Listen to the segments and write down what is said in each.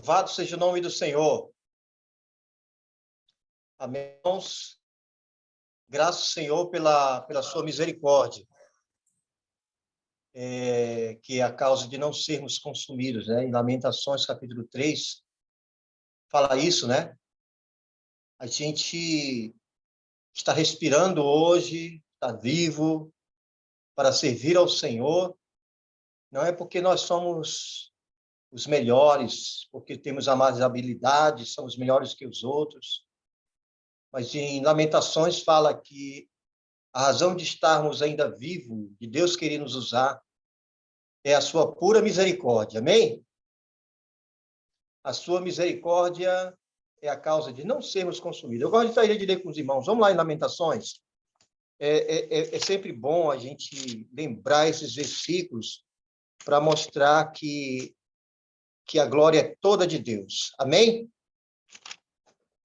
Louvado seja o nome do Senhor. Amém. Irmãos, graças ao Senhor pela sua misericórdia, que é a causa de não sermos consumidos, né? Em Lamentações, capítulo 3, fala isso, né? A gente está respirando hoje, está vivo para servir ao Senhor. Não é porque nós somos os melhores, porque temos a mais habilidades, somos melhores que os outros. Mas em Lamentações fala que a razão de estarmos ainda vivos, de Deus querer nos usar, é a sua pura misericórdia. Amém? A sua misericórdia é a causa de não sermos consumidos. Eu gosto de ler com os irmãos. Vamos lá em Lamentações. É sempre bom a gente lembrar esses versículos para mostrar que a glória é toda de Deus. Amém?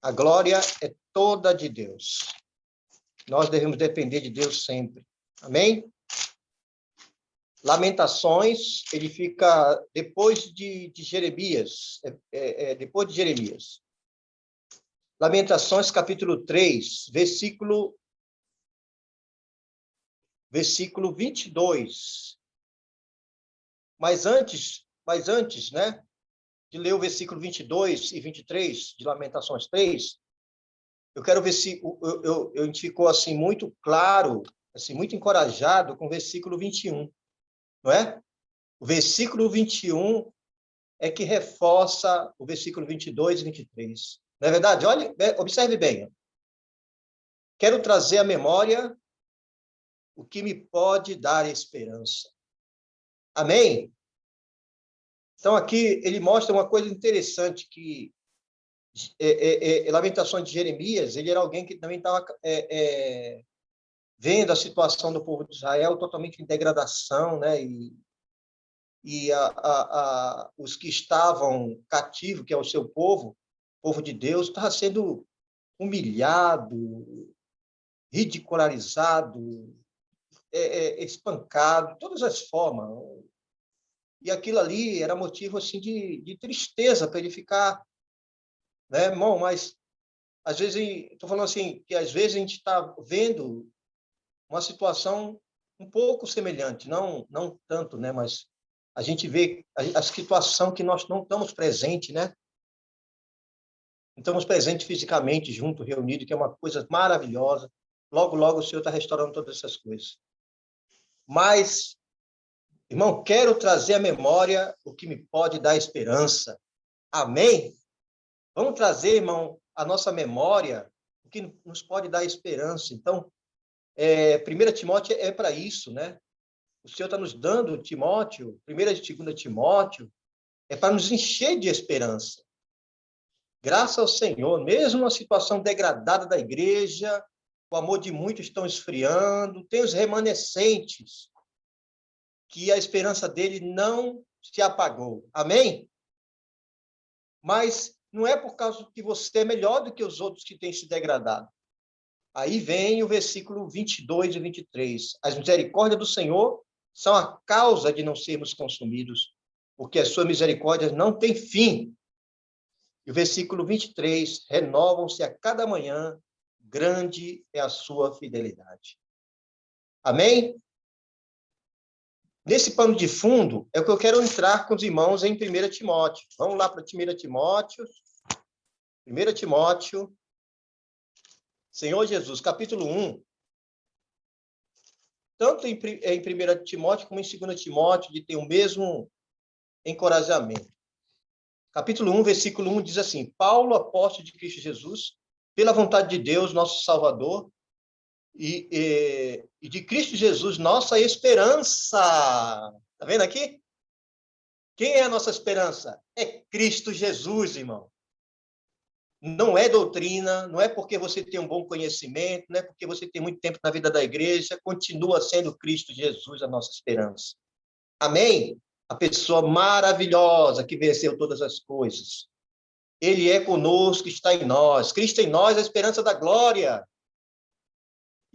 A glória é toda de Deus. Nós devemos depender de Deus sempre. Amém? Lamentações, ele fica depois de Jeremias. Depois de Jeremias. Lamentações, capítulo 3, versículo 22. Mas antes, né, de ler o versículo 22 e 23 de Lamentações 3, eu quero ver se a gente ficou assim muito claro, assim muito encorajado com o versículo 21, não é? O versículo 21 é que reforça o versículo 22 e 23. Não é verdade? Olhe, observe bem. Quero trazer à memória o que me pode dar esperança. Amém? Então, aqui ele mostra uma coisa interessante, que Lamentações de Jeremias, ele era alguém que também estava vendo a situação do povo de Israel totalmente em degradação, né? E os que estavam cativos, que é o seu povo de Deus, estava sendo humilhado, ridicularizado, espancado, de todas as formas. E aquilo ali era motivo assim de tristeza para ele ficar, né, irmão? Mas às vezes, estou falando assim, que às vezes a gente está vendo uma situação um pouco semelhante, não tanto, né? Mas a gente vê a situação que nós não estamos presentes, né? Não estamos presentes fisicamente, junto, reunido, que é uma coisa maravilhosa. Logo, logo o Senhor está restaurando todas essas coisas. Mas, irmão, quero trazer à memória o que me pode dar esperança. Amém? Vamos trazer, irmão, a nossa memória, o que nos pode dar esperança. Então, 1 Timóteo é para isso, né? O Senhor está nos dando, Timóteo, 1 e 2 Timóteo, é para nos encher de esperança. Graças ao Senhor, mesmo na situação degradada da igreja, o amor de muitos estão esfriando, tem os remanescentes, que a esperança dele não se apagou. Amém? Mas não é por causa que você é melhor do que os outros que têm se degradado. Aí vem o versículo 22 e 23. As misericórdias do Senhor são a causa de não sermos consumidos, porque as suas misericórdias não têm fim. E o versículo 23, renovam-se a cada manhã, grande é a sua fidelidade. Amém? Nesse pano de fundo, é o que eu quero entrar com os irmãos em 1 Timóteo. Vamos lá para 1 Timóteo. 1 Timóteo, Senhor Jesus, capítulo 1. Tanto em 1 Timóteo como em 2 Timóteo, de ter o mesmo encorajamento. Capítulo 1, versículo 1 diz assim: Paulo, apóstolo de Cristo Jesus, pela vontade de Deus, nosso Salvador, e de Cristo Jesus, nossa esperança. Está vendo aqui? Quem é a nossa esperança? É Cristo Jesus, irmão. Não é doutrina, não é porque você tem um bom conhecimento, não é porque você tem muito tempo na vida da igreja, continua sendo Cristo Jesus a nossa esperança. Amém? A pessoa maravilhosa que venceu todas as coisas. Ele é conosco, está em nós. Cristo em nós, a esperança da glória.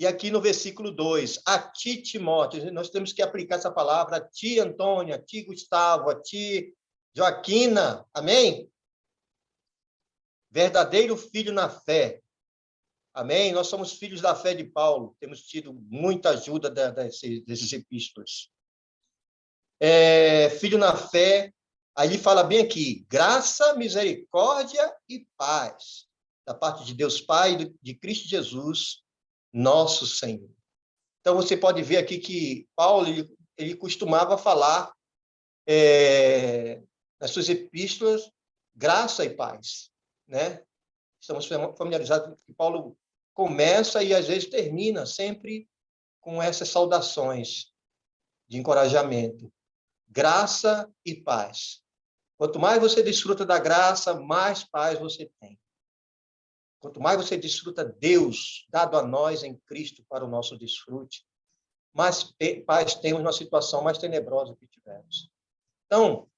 E aqui no versículo 2, a ti, Timóteo, nós temos que aplicar essa palavra a ti, Antônio, a ti, Gustavo, a ti, Joaquina, amém? verdadeiro filho na fé. Amém? Nós somos filhos da fé de Paulo, temos tido muita ajuda desses epístolas. Filho na fé, aí ele fala bem aqui, graça, misericórdia e paz, da parte de Deus Pai e de Cristo Jesus, nosso Senhor. Então, você pode ver aqui que Paulo, ele costumava falar nas suas epístolas, graça e paz, né? Estamos familiarizados que Paulo começa e, às vezes, termina sempre com essas saudações de encorajamento. Graça e paz. Quanto mais você desfruta da graça, mais paz você tem. Quanto mais você desfruta Deus, dado a nós em Cristo para o nosso desfrute, mais paz temos na situação mais tenebrosa que tivermos. Então,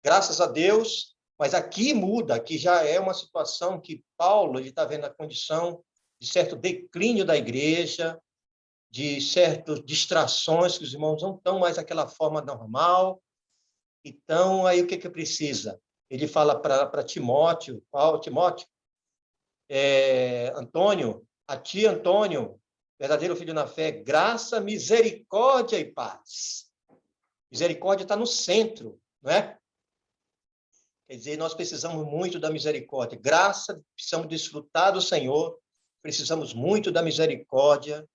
graças a Deus, mas aqui muda, aqui já é uma situação que Paulo está vendo a condição de certo declínio da igreja, de certas distrações, que os irmãos não estão mais daquela forma normal. Então, aí o que precisa? Ele fala para Timóteo, Timóteo, Antônio, a ti, Antônio, verdadeiro filho na fé, graça, misericórdia e paz. Misericórdia está no centro, não é? Quer dizer, nós precisamos muito da misericórdia. Graça, precisamos desfrutar do Senhor, precisamos muito da misericórdia,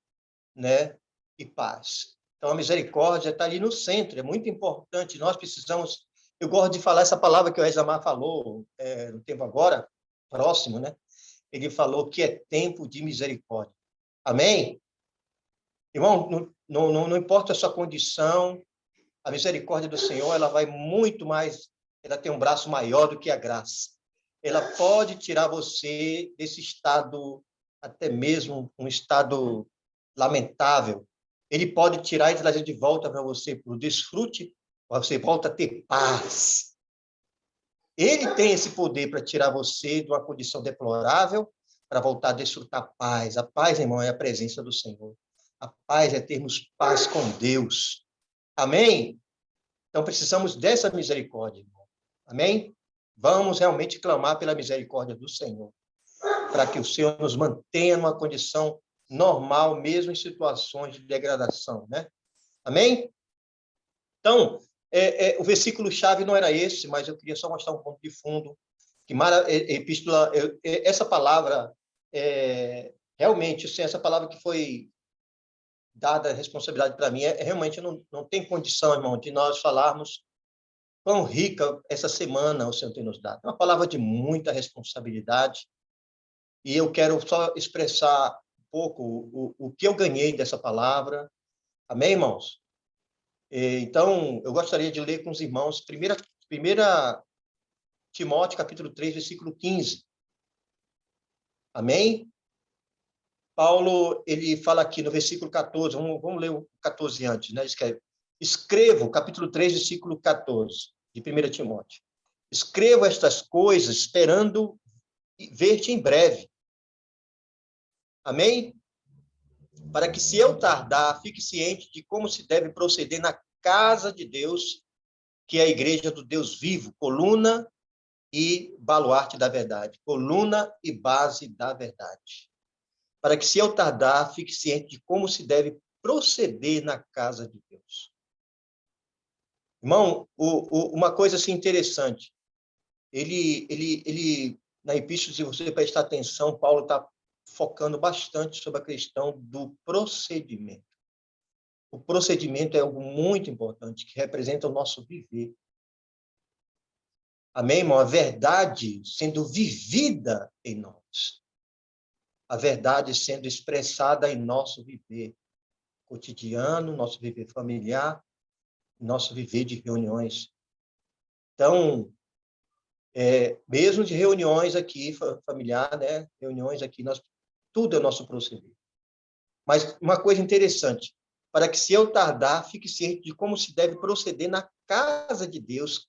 né? E paz. Então, a misericórdia está ali no centro, é muito importante. Nós precisamos... Eu gosto de falar essa palavra que o Esamar falou no tempo agora, próximo, né? Ele falou que é tempo de misericórdia. Amém? Irmão, não importa a sua condição, a misericórdia do Senhor, ela vai muito mais, ela tem um braço maior do que a graça. Ela pode tirar você desse estado, até mesmo um estado lamentável. Ele pode tirar e trazer de volta para você para o desfrute, você volta a ter paz. Ele tem esse poder para tirar você de uma condição deplorável, para voltar a desfrutar paz. A paz, irmão, é a presença do Senhor. A paz é termos paz com Deus. Amém? Então, precisamos dessa misericórdia, irmão. Amém? Vamos realmente clamar pela misericórdia do Senhor, para que o Senhor nos mantenha numa condição normal, mesmo em situações de degradação, né? Amém? Então, o versículo-chave não era esse, mas eu queria só mostrar um ponto de fundo, que epístola, essa palavra, realmente, assim, essa palavra que foi dada a responsabilidade para mim, realmente não tem condição, irmão, de nós falarmos quão rica essa semana o Senhor tem nos dado. É uma palavra de muita responsabilidade, e eu quero só expressar um pouco o que eu ganhei dessa palavra. Amém, irmãos? Então, eu gostaria de ler com os irmãos, 1 Timóteo, capítulo 3, versículo 15. Amém? Paulo, ele fala aqui no versículo 14, vamos ler o 14 antes, né? Escrevo, capítulo 3, versículo 14, de 1 Timóteo. Escrevo estas coisas esperando ver-te em breve. Amém? Para que, se eu tardar, fique ciente de como se deve proceder na casa de Deus, que é a igreja do Deus vivo, coluna e baluarte da verdade, coluna e base da verdade. Para que, se eu tardar, fique ciente de como se deve proceder na casa de Deus. Irmão, uma coisa assim interessante, ele na epístola, se você prestar atenção, Paulo está focando bastante sobre a questão do procedimento. O procedimento é algo muito importante, que representa o nosso viver. Amém, irmão? A verdade sendo vivida em nós. A verdade sendo expressada em nosso viver cotidiano, nosso viver familiar, nosso viver de reuniões. Então, mesmo de reuniões aqui, familiar, né? Reuniões aqui, tudo é nosso proceder. Mas uma coisa interessante, para que, se eu tardar, fique ciente de como se deve proceder na casa de Deus,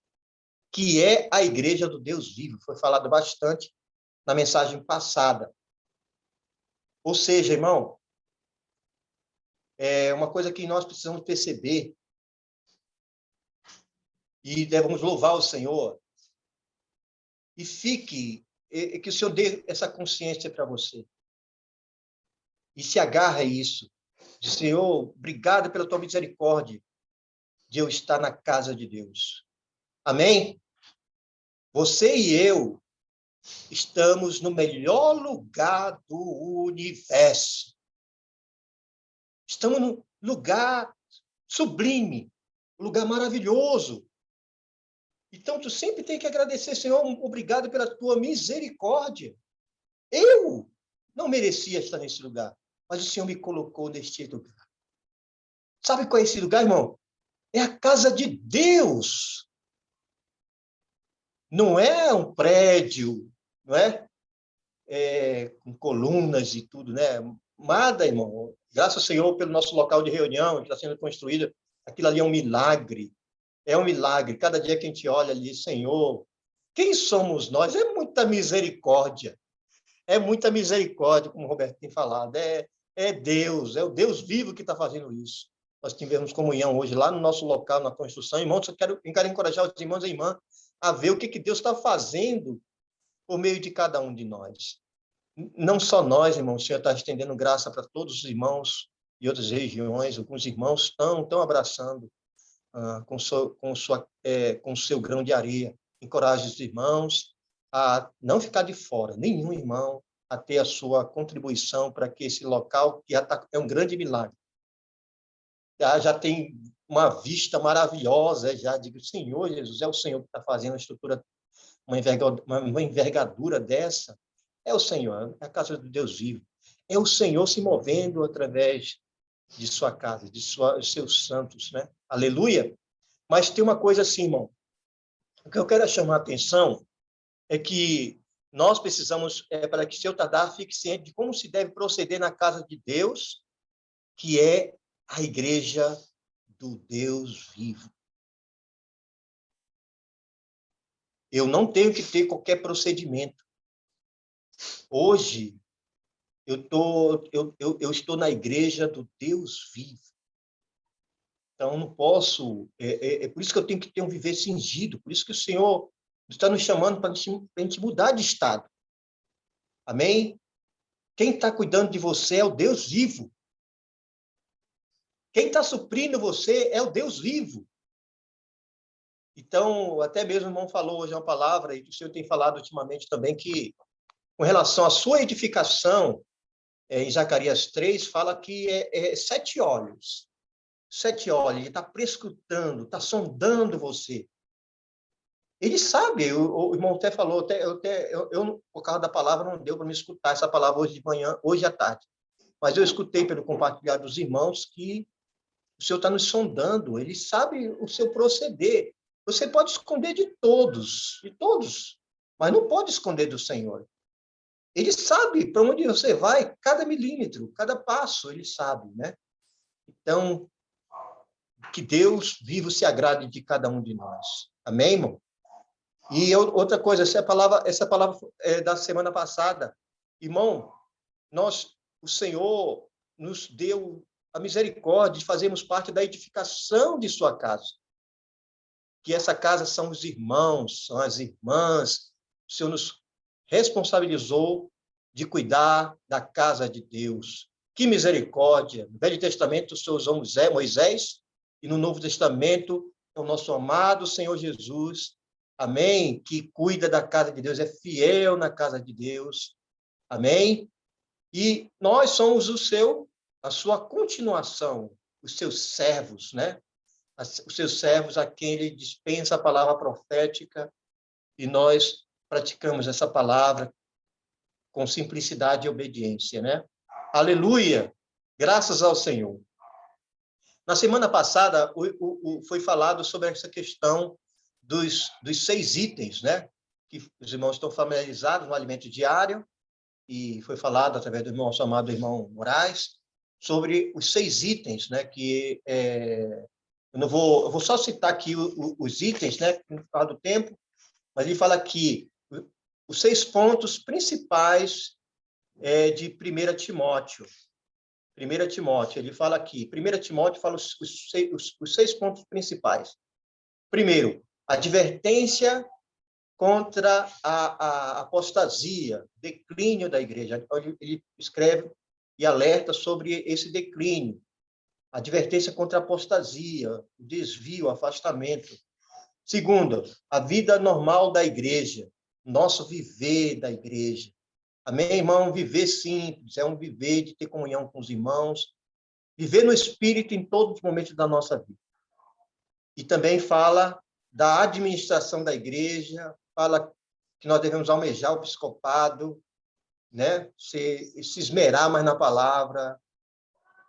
que é a igreja do Deus vivo. Foi falado bastante na mensagem passada. Ou seja, irmão, é uma coisa que nós precisamos perceber e devemos louvar o Senhor. E fique que o Senhor dê essa consciência para você. E se agarra a isso. Diz, Senhor, obrigado pela tua misericórdia de eu estar na casa de Deus. Amém? Você e eu estamos no melhor lugar do universo. Estamos num lugar sublime, um lugar maravilhoso. Então, tu sempre tem que agradecer, Senhor, obrigado pela tua misericórdia. Eu não merecia estar nesse lugar, mas o Senhor me colocou neste lugar. Sabe qual é esse lugar, irmão? É a casa de Deus. Não é um prédio, não é? Com colunas e tudo, né? Nada, irmão. Graças ao Senhor pelo nosso local de reunião que está sendo construído. Aquilo ali é um milagre. É um milagre. Cada dia que a gente olha ali, Senhor, quem somos nós? É muita misericórdia. É muita misericórdia, como o Roberto tem falado. É Deus, é o Deus vivo que está fazendo isso. Nós tivemos comunhão hoje lá no nosso local, na construção. Irmãos, eu quero encorajar os irmãos e irmãs a ver o que Deus está fazendo por meio de cada um de nós. Não só nós, irmãos, o Senhor está estendendo graça para todos os irmãos de outras regiões. Alguns irmãos estão abraçando com o seu grão de areia. Encoraje os irmãos a não ficar de fora, nenhum irmão, a ter a sua contribuição para que esse local, que é um grande milagre, já tem uma vista maravilhosa, já digo, Senhor Jesus, é o Senhor que está fazendo a estrutura, uma envergadura dessa, é o Senhor, é a casa do Deus vivo, é o Senhor se movendo através de sua casa, de seus santos, né? Aleluia! Mas tem uma coisa assim, irmão, o que eu quero chamar a atenção é que nós precisamos, para que seu Tadar fique ciente de como se deve proceder na casa de Deus, que é a igreja do Deus vivo. Eu não tenho que ter qualquer procedimento. Hoje, eu estou na igreja do Deus vivo. Então, não posso... É por isso que eu tenho que ter um viver cingido. Por isso que o Senhor está nos chamando para a gente mudar de estado. Amém? Quem está cuidando de você é o Deus vivo. Quem está suprindo você é o Deus vivo. Então, até mesmo o irmão falou hoje uma palavra, e o senhor tem falado ultimamente também, que com relação à sua edificação, em Zacarias 3, fala que é 7 olhos. 7 olhos, ele está prescrutando, está sondando você. Ele sabe, o irmão até falou, eu, por causa da palavra, não deu para me escutar essa palavra hoje de manhã, hoje à tarde. Mas eu escutei pelo compartilhar dos irmãos que o Senhor está nos sondando, ele sabe o seu proceder. Você pode esconder de todos, mas não pode esconder do Senhor. Ele sabe para onde você vai, cada milímetro, cada passo, ele sabe, né? Então, que Deus vivo se agrade de cada um de nós. Amém, irmão? E outra coisa, essa palavra é da semana passada. Irmão, o Senhor nos deu a misericórdia de fazermos parte da edificação de sua casa. Que essa casa são os irmãos, são as irmãs. O Senhor nos responsabilizou de cuidar da casa de Deus. Que misericórdia! No Velho Testamento, o Senhor usou Moisés, e no Novo Testamento, é o nosso amado Senhor Jesus, amém? Que cuida da casa de Deus, é fiel na casa de Deus, amém? E nós somos a sua continuação, os seus servos, né? Os seus servos a quem ele dispensa a palavra profética, e nós praticamos essa palavra com simplicidade e obediência, né? Aleluia! Graças ao Senhor. Na semana passada, foi falado sobre essa questão dos 6 itens, né? Que os irmãos estão familiarizados no alimento diário, e foi falado através do irmão chamado irmão Moraes, sobre os 6 itens, né? Que eu vou só citar aqui os itens, né? Por causa do tempo, mas ele fala aqui os 6 pontos principais de 1 Timóteo. 1 Timóteo, ele fala aqui. 1 Timóteo fala os 6 pontos principais. Primeiro, advertência contra a apostasia, declínio da igreja. Ele escreve e alerta sobre esse declínio, advertência contra a apostasia, o desvio, o afastamento. Segundo, a vida normal da igreja, nosso viver da igreja. Amém, irmão? Viver simples, é um viver de ter comunhão com os irmãos, viver no Espírito em todos os momentos da nossa vida. E também fala da administração da igreja, fala que nós devemos almejar o episcopado, né? Se esmerar mais na palavra,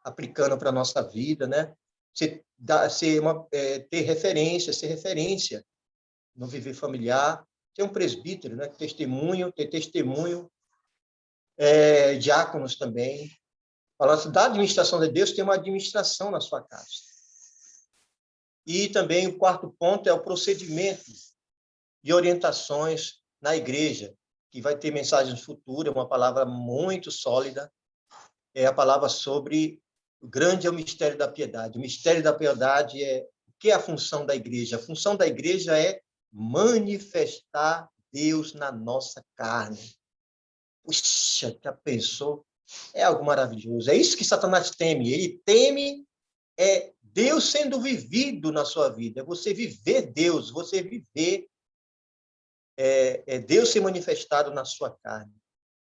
aplicando para a nossa vida, né? Ter referência, ser referência no viver familiar, ter um presbítero, né? Ter testemunho, diáconos também. Falando da administração de Deus, tem uma administração na sua casa. E também o quarto ponto é o procedimento de orientações na igreja, que vai ter mensagens futuras, uma palavra muito sólida, é a palavra sobre o grande é o mistério da piedade. O mistério da piedade é o que é a função da igreja? A função da igreja é manifestar Deus na nossa carne. Puxa, já pensou? É algo maravilhoso. É isso que Satanás teme. Ele teme Deus sendo vivido na sua vida. É você viver Deus, você viver Deus ser manifestado na sua carne.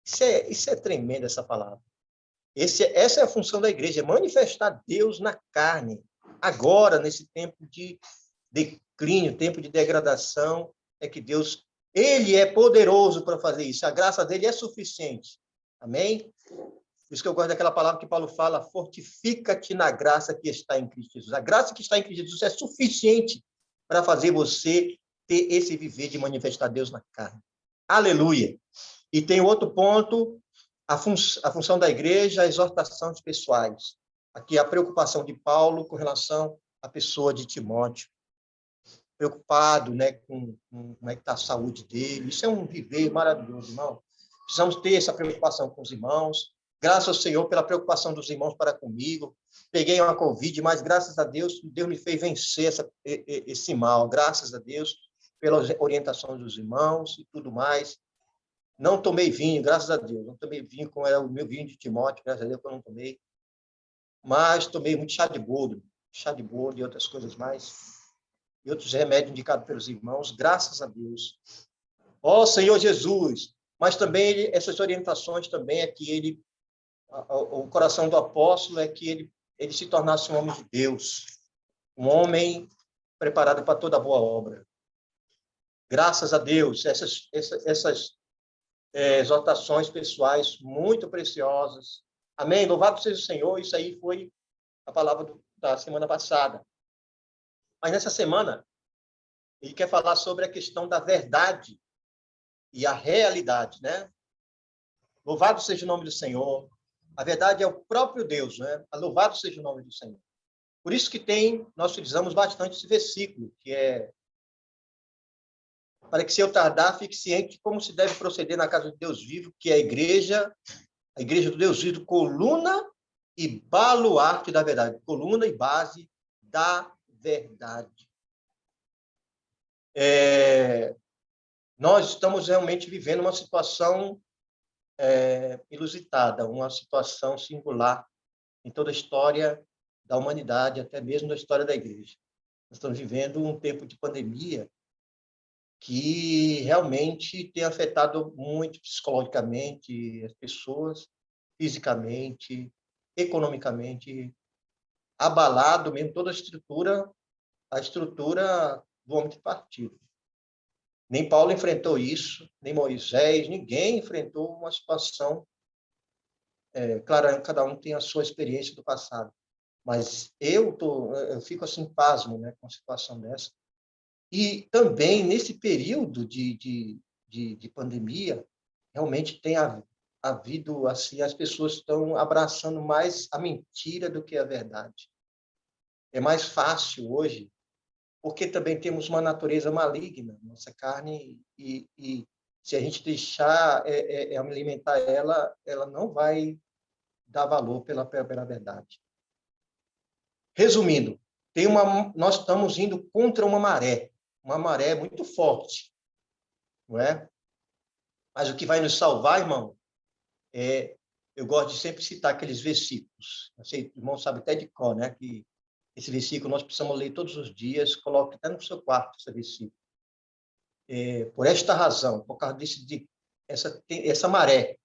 Isso é tremendo, essa palavra. Essa é a função da igreja, é manifestar Deus na carne. Agora, nesse tempo de declínio, tempo de degradação, é que Deus, ele é poderoso para fazer isso. A graça dele é suficiente. Amém? Por isso que eu gosto daquela palavra que Paulo fala, fortifica-te na graça que está em Cristo Jesus. A graça que está em Cristo Jesus é suficiente para fazer você ter esse viver de manifestar Deus na carne. Aleluia! E tem outro ponto, a função da igreja, a exortações pessoais. Aqui a preocupação de Paulo com relação à pessoa de Timóteo. Preocupado, né, com como é que está a saúde dele. Isso é um viver maravilhoso, irmão. Precisamos ter essa preocupação com os irmãos. Graças ao Senhor pela preocupação dos irmãos para comigo. Peguei uma Covid, mas graças a Deus, Deus me fez vencer esse mal. Graças a Deus pelas orientações dos irmãos e tudo mais. Não tomei vinho, graças a Deus. Não tomei vinho, como era o meu vinho de Timóteo, graças a Deus que eu não tomei. Mas tomei muito chá de boldo e outras coisas mais. E outros remédios indicados pelos irmãos, graças a Deus. Ó Senhor Jesus! Mas também essas orientações também é que o coração do apóstolo é que ele se tornasse um homem de Deus, um homem preparado para toda boa obra. Graças a Deus, essas exortações pessoais muito preciosas. Amém? Louvado seja o Senhor. Isso aí foi a palavra da semana passada. Mas nessa semana, ele quer falar sobre a questão da verdade e a realidade, né? Louvado seja o nome do Senhor. A verdade é o próprio Deus, né? Louvado seja o nome do Senhor. Por isso que nós utilizamos bastante esse versículo, que é: para que se eu tardar, fique ciente de como se deve proceder na casa de Deus vivo, que é a igreja do Deus vivo, coluna e baluarte da verdade, coluna e base da verdade. Nós estamos realmente vivendo uma situação inusitada, uma situação singular em toda a história da humanidade, até mesmo na história da igreja. Nós estamos vivendo um tempo de pandemia que realmente tem afetado muito psicologicamente as pessoas, fisicamente, economicamente, abalado mesmo toda a estrutura do homem que partiu. Nem Paulo enfrentou isso, nem Moisés, ninguém enfrentou uma situação. Claro, cada um tem a sua experiência do passado, mas eu fico assim pasmo, né, com uma situação dessa. E também nesse período de pandemia, realmente tem havido assim, as pessoas estão abraçando mais a mentira do que a verdade. É mais fácil hoje, porque também temos uma natureza maligna, nossa carne, e se a gente deixar alimentar ela não vai dar valor pela verdade. Resumindo, nós estamos indo contra uma maré muito forte. não é? Mas o que vai nos salvar, irmão, eu gosto de sempre citar aqueles versículos. Não sei, o irmão sabe até de cor, né? Que esse versículo nós precisamos ler todos os dias, coloque até no seu quarto esse versículo. Por esta razão, por causa essa maré,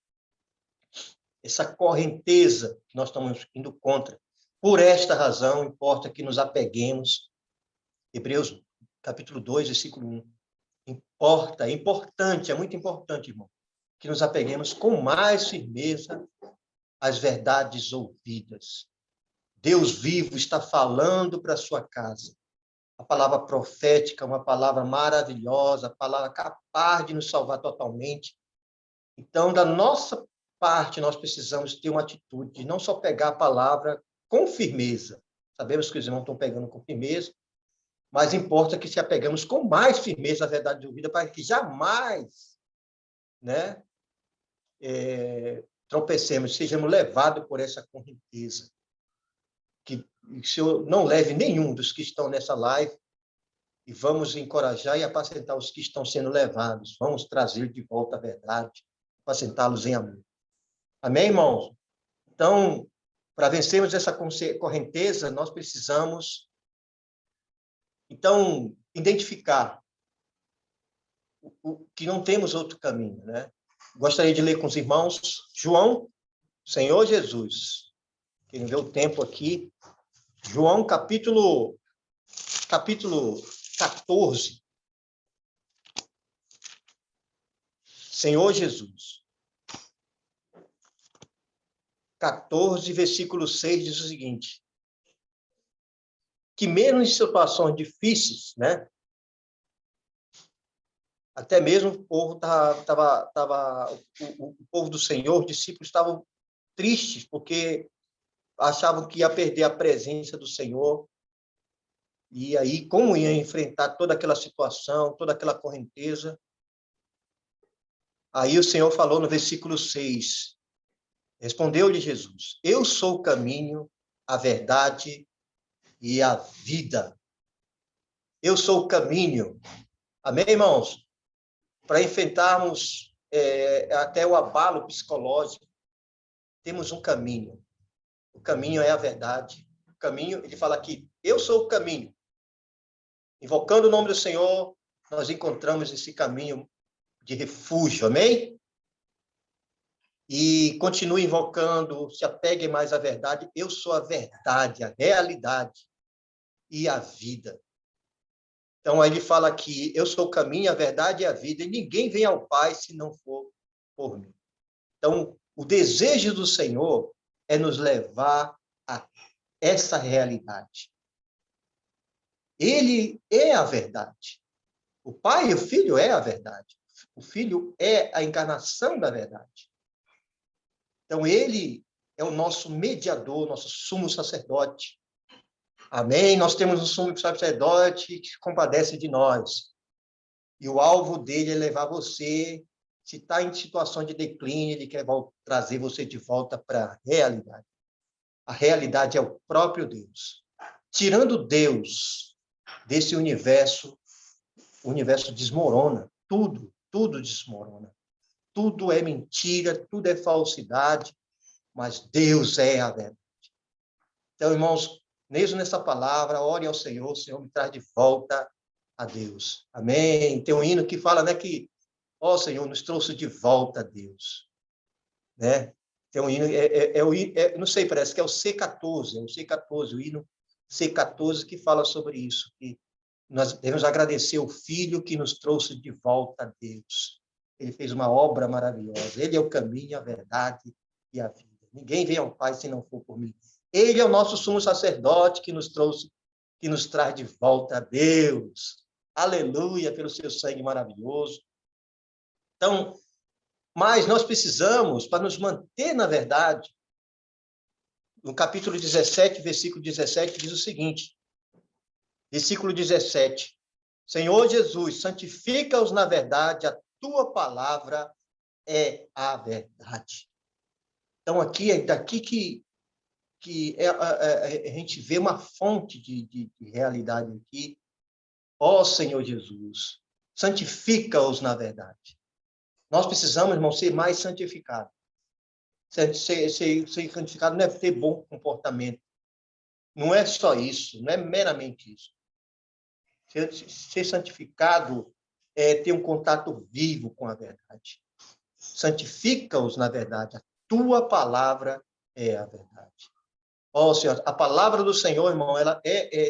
essa correnteza que nós estamos indo contra, por esta razão, importa que nos apeguemos, Hebreus capítulo 2, versículo 1, importa, é importante, é muito importante, irmão, que nos apeguemos com mais firmeza às verdades ouvidas. Deus vivo está falando para a sua casa. A palavra profética, uma palavra maravilhosa, a palavra capaz de nos salvar totalmente. Então, da nossa parte, nós precisamos ter uma atitude de não só pegar a palavra com firmeza. Sabemos que os irmãos estão pegando com firmeza, mas importa que se apegamos com mais firmeza à verdade de vida, para que jamais, né, tropecemos, sejamos levados por essa correnteza. Que o Senhor não leve nenhum dos que estão nessa live, e vamos encorajar e apacentar os que estão sendo levados. Vamos trazer de volta a verdade, apacentá-los em amor. Amém, irmãos? Então, para vencermos essa correnteza, nós precisamos, então, identificar que não temos outro caminho, né? Gostaria de ler com os irmãos João, Senhor Jesus. Quem vê o tempo aqui, João, capítulo 14. Senhor Jesus. 14, versículo 6, diz o seguinte: que mesmo em situações difíceis, né? Até mesmo o povo o povo do Senhor, os discípulos estavam tristes porque achavam que ia perder a presença do Senhor. E aí, como ia enfrentar toda aquela situação, toda aquela correnteza? Aí o Senhor falou no versículo 6, respondeu-lhe Jesus: eu sou o caminho, a verdade e a vida. Eu sou o caminho. Amém, irmãos? Para enfrentarmos até o abalo psicológico, temos um caminho. O caminho é a verdade. O caminho, ele fala aqui, eu sou o caminho. Invocando o nome do Senhor, nós encontramos esse caminho de refúgio, amém? E continue invocando, se apegue mais à verdade. Eu sou a verdade, a realidade e a vida. Então, aí ele fala aqui, eu sou o caminho, a verdade e a vida, e ninguém vem ao Pai se não for por mim. Então, o desejo do Senhor é nos levar a essa realidade. Ele é a verdade. O Pai e o Filho é a verdade. O Filho é a encarnação da verdade. Então, ele é o nosso mediador, nosso sumo sacerdote. Amém? Nós temos um sumo sacerdote que se compadece de nós. E o alvo dele é levar você, se está em situação de declínio, ele quer trazer você de volta para a realidade. A realidade é o próprio Deus. Tirando Deus desse universo, o universo desmorona. Tudo desmorona. Tudo é mentira, tudo é falsidade, mas Deus é a verdade. Então, irmãos, mesmo nessa palavra, ore ao Senhor, o Senhor me traz de volta a Deus. Amém? Tem um hino que fala, né, que, ó Senhor, nos trouxe de volta a Deus. Né? Tem um hino, não sei, parece que é o C14, o hino C14 que fala sobre isso, que nós devemos agradecer o Filho que nos trouxe de volta a Deus. Ele fez uma obra maravilhosa. Ele é o caminho, a verdade e a vida. Ninguém vem ao Pai se não for por mim. Ele é o nosso sumo sacerdote que nos trouxe, que nos traz de volta a Deus. Aleluia, pelo seu sangue maravilhoso. Então, mas nós precisamos, para nos manter na verdade, no capítulo 17, versículo 17, diz o seguinte, versículo 17, Senhor Jesus, santifica-os na verdade, a tua palavra é a verdade. Então, aqui é daqui que a gente vê uma fonte de realidade aqui. Ó Senhor Jesus, Santifica-os na verdade. Nós precisamos, irmão, ser mais santificados. Ser santificado não é ter bom comportamento. Não é só isso, não é meramente isso. Ser santificado é ter um contato vivo com a verdade. Santifica-os na verdade. A tua palavra é a verdade. Ó, Senhor, a palavra do Senhor, irmão, ela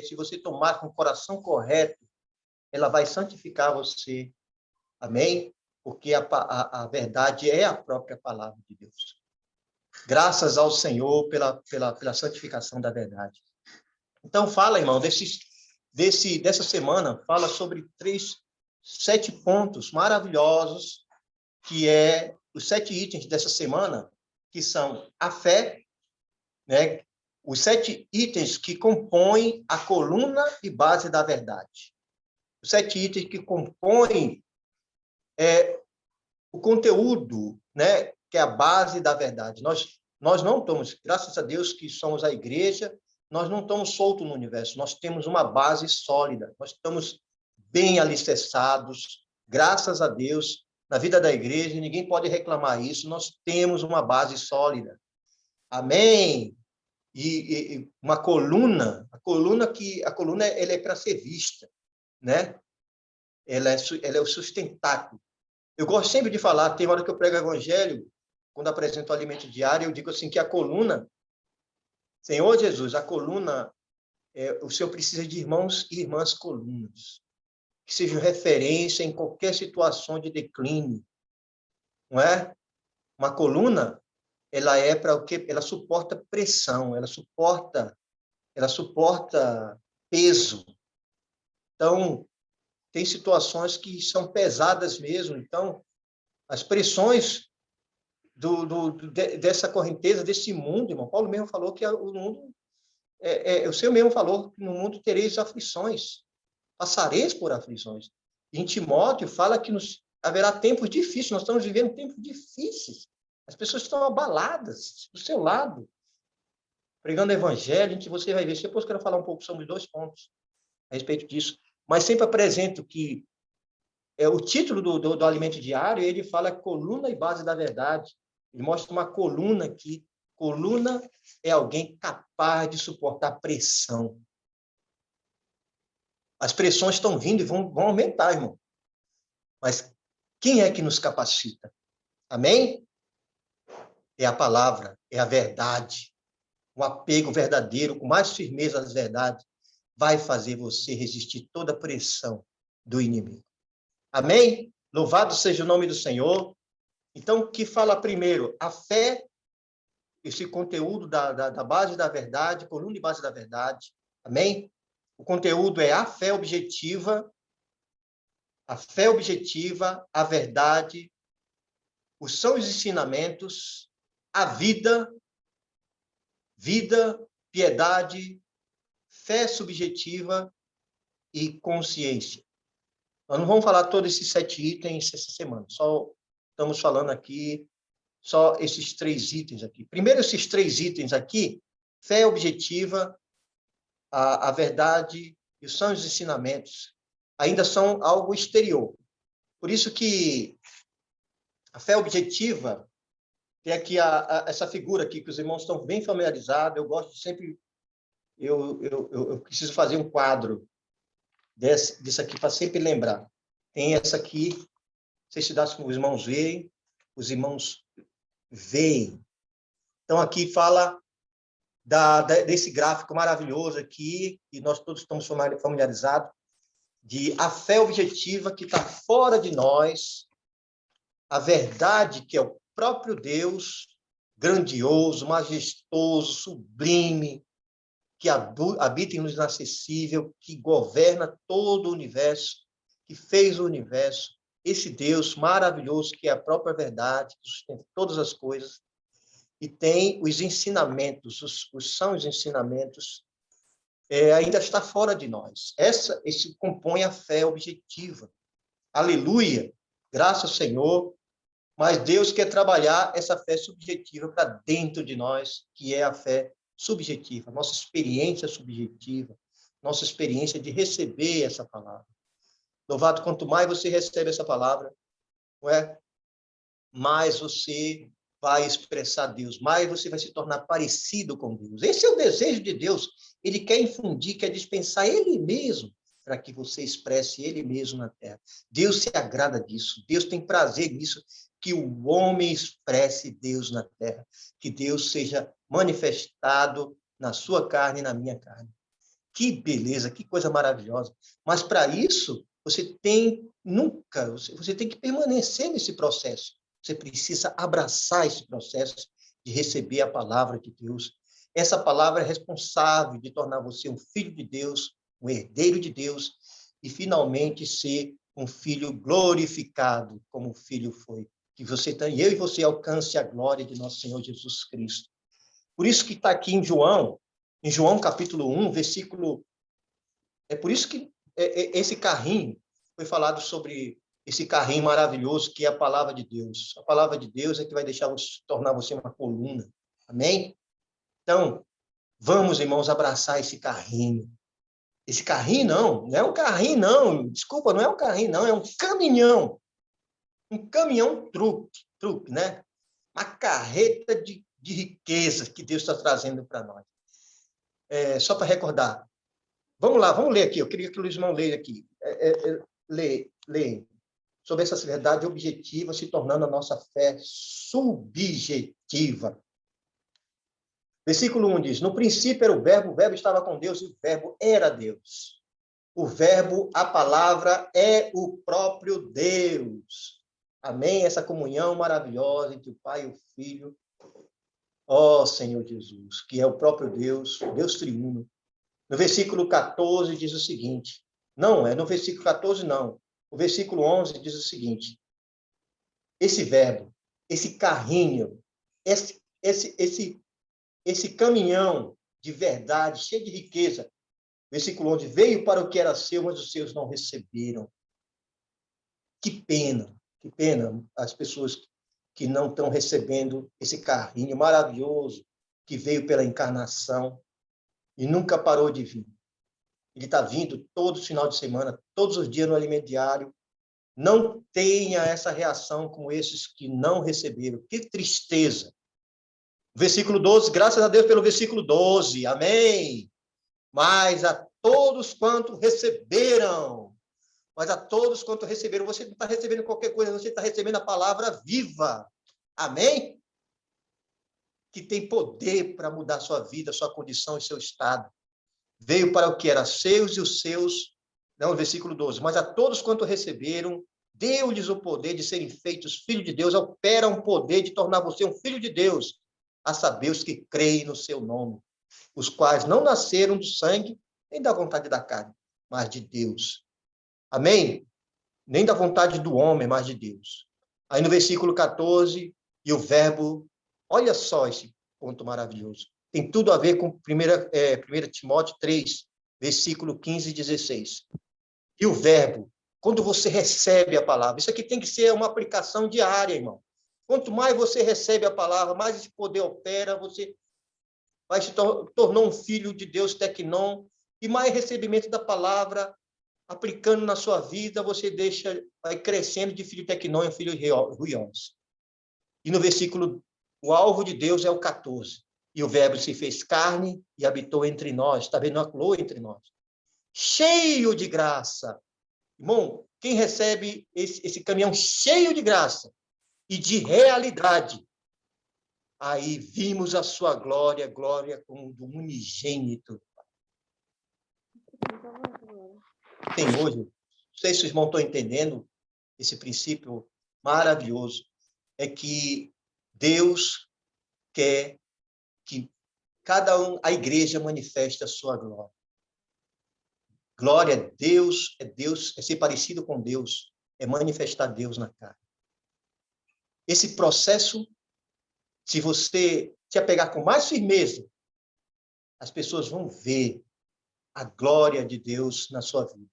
se você tomar com o coração correto, ela vai santificar você. Amém? Porque a verdade é a própria palavra de Deus. Graças ao Senhor pela santificação da verdade. Então, fala, irmão, dessa semana, fala sobre 7 pontos maravilhosos, que é os 7 itens dessa semana, que são a fé, né? Os 7 itens que compõem a coluna e base da verdade. Os 7 itens que compõem o conteúdo, né? Que é a base da verdade. Nós não estamos, graças a Deus que somos a igreja, nós não estamos soltos no universo, nós temos uma base sólida, nós estamos bem alicerçados, graças a Deus, na vida da igreja, ninguém pode reclamar isso, nós temos uma base sólida. Amém? E uma coluna, a coluna ela é para ser vista, né? Ela é o sustentáculo. Eu gosto sempre de falar, tem hora que eu prego o evangelho, quando apresento o alimento diário, eu digo assim que a coluna, Senhor Jesus, a coluna, o Senhor precisa de irmãos e irmãs colunas, que sejam referência em qualquer situação de declínio, não é? Uma coluna, ela é para o quê? Ela suporta pressão, ela suporta peso. Então, tem situações que são pesadas mesmo. Então, as pressões dessa correnteza, desse mundo, irmão, Paulo mesmo falou que o mundo, o Senhor mesmo falou que no mundo tereis aflições, passareis por aflições. E em Timóteo fala que haverá tempos difíceis, nós estamos vivendo tempos difíceis. As pessoas estão abaladas do seu lado, pregando o evangelho, você vai ver. Depois eu quero falar um pouco sobre 2 pontos a respeito disso. Mas sempre apresento que o título do alimento diário, ele fala coluna e base da verdade. Ele mostra uma coluna aqui. Coluna é alguém capaz de suportar pressão. As pressões estão vindo e vão aumentar, irmão. Mas quem é que nos capacita? Amém? É a palavra, é a verdade. Um apego verdadeiro, com mais firmeza às verdades, vai fazer você resistir toda a pressão do inimigo. Amém? Louvado seja o nome do Senhor. Então, o que fala primeiro? A fé, esse conteúdo da base da verdade, coluna e base da verdade. Amém? O conteúdo é a fé objetiva, a verdade, os são os ensinamentos, a vida, piedade, fé subjetiva e consciência. Nós não vamos falar todos esses 7 itens essa semana, só estamos falando aqui, só esses 3 itens aqui. Primeiro, esses 3 itens aqui, fé objetiva, a verdade e são os ensinamentos, ainda são algo exterior. Por isso que a fé objetiva, tem aqui essa figura aqui, que os irmãos estão bem familiarizados, eu gosto de sempre, eu preciso fazer um quadro disso aqui para sempre lembrar. Tem essa aqui, não sei se dá para os irmãos verem, os irmãos veem. Então, aqui fala desse gráfico maravilhoso aqui, e nós todos estamos familiarizados, de a fé objetiva que está fora de nós, a verdade que é o próprio Deus, grandioso, majestoso, sublime, que habita em luz inacessível, que governa todo o universo, que fez o universo, esse Deus maravilhoso que é a própria verdade, que sustenta todas as coisas, e tem os ensinamentos, são os ensinamentos, ainda está fora de nós. Esse compõe a fé objetiva. Aleluia! Graças ao Senhor. Mas Deus quer trabalhar essa fé subjetiva para dentro de nós, que é a fé subjetiva, nossa experiência subjetiva, nossa experiência de receber essa palavra. Novato, quanto mais você recebe essa palavra, não é? Mais você vai expressar Deus, mais você vai se tornar parecido com Deus. Esse é o desejo de Deus. Ele quer infundir, quer dispensar Ele mesmo para que você expresse Ele mesmo na terra. Deus se agrada disso. Deus tem prazer nisso, que o homem expresse Deus na terra, que Deus seja manifestado na sua carne e na minha carne. Que beleza, que coisa maravilhosa. Mas para isso, você tem que permanecer nesse processo. Você precisa abraçar esse processo de receber a palavra de Deus. Essa palavra é responsável de tornar você um filho de Deus, um herdeiro de Deus, e finalmente ser um filho glorificado, como o filho foi. Que eu e você alcance a glória de nosso Senhor Jesus Cristo. Por isso que está aqui em João capítulo 1, versículo... É por isso que esse carrinho, foi falado sobre esse carrinho maravilhoso que é a palavra de Deus. A palavra de Deus é que vai tornar você uma coluna. Amém? Então, vamos, irmãos, abraçar esse carrinho. Esse carrinho não é um carrinho, não. Desculpa, não é um carrinho, não. É um caminhão. Um caminhão truque, né? Uma carreta de riqueza que Deus está trazendo para nós. Só para recordar. Vamos lá, vamos ler aqui. Eu queria que o Luiz Mão leia aqui. Lê. Sobre essa verdade objetiva se tornando a nossa fé subjetiva. Versículo 1 diz, no princípio era o verbo estava com Deus e o verbo era Deus. O verbo, a palavra, é o próprio Deus. Amém? Essa comunhão maravilhosa entre o Pai e o Filho. Ó Senhor Jesus, que é o próprio Deus, Deus triuno. No versículo 14 diz o seguinte, no versículo 14 não. O versículo 11 diz o seguinte, esse verbo, esse carrinho, esse caminhão de verdade, cheio de riqueza, versículo 11, veio para o que era seu, mas os seus não receberam. Que pena as pessoas que não estão recebendo esse carrinho maravilhoso que veio pela encarnação e nunca parou de vir. Ele está vindo todo final de semana, todos os dias no alimento diário. Não tenha essa reação como esses que não receberam. Que tristeza. Versículo 12, graças a Deus pelo versículo 12, amém. Mas a todos quanto receberam, você não está recebendo qualquer coisa, você está recebendo a palavra viva, amém? Que tem poder para mudar a sua vida, a sua condição e seu estado. Veio para o que era seus e os seus, não, versículo 12, mas a todos quanto receberam, deu-lhes o poder de serem feitos filhos de Deus, opera um poder de tornar você um filho de Deus, a saber os que creem no seu nome, os quais não nasceram do sangue, nem da vontade da carne, mas de Deus. Amém? Nem da vontade do homem, mas de Deus. Aí no versículo 14, e o verbo, olha só esse ponto maravilhoso. Tem tudo a ver com 1 Timóteo 3, versículo 15 e 16. E o verbo, quando você recebe a palavra, isso aqui tem que ser uma aplicação diária, irmão. Quanto mais você recebe a palavra, mais esse poder opera, você vai se tornar um filho de Deus tecnon, e mais recebimento da palavra, aplicando na sua vida, você vai crescendo de filho tecnon em filho ruios. E no versículo, o alvo de Deus é o 14. E o verbo se fez carne e habitou entre nós, tabernaculou entre nós. Cheio de graça. Irmão, quem recebe esse caminhão cheio de graça e de realidade, aí vimos a sua glória como do unigênito. Tem hoje, não sei se os irmãos estão entendendo esse princípio maravilhoso, é que Deus quer que a igreja manifeste a sua glória. Glória a Deus, é ser parecido com Deus, é manifestar Deus na carne. Esse processo, se você se apegar com mais firmeza, as pessoas vão ver a glória de Deus na sua vida.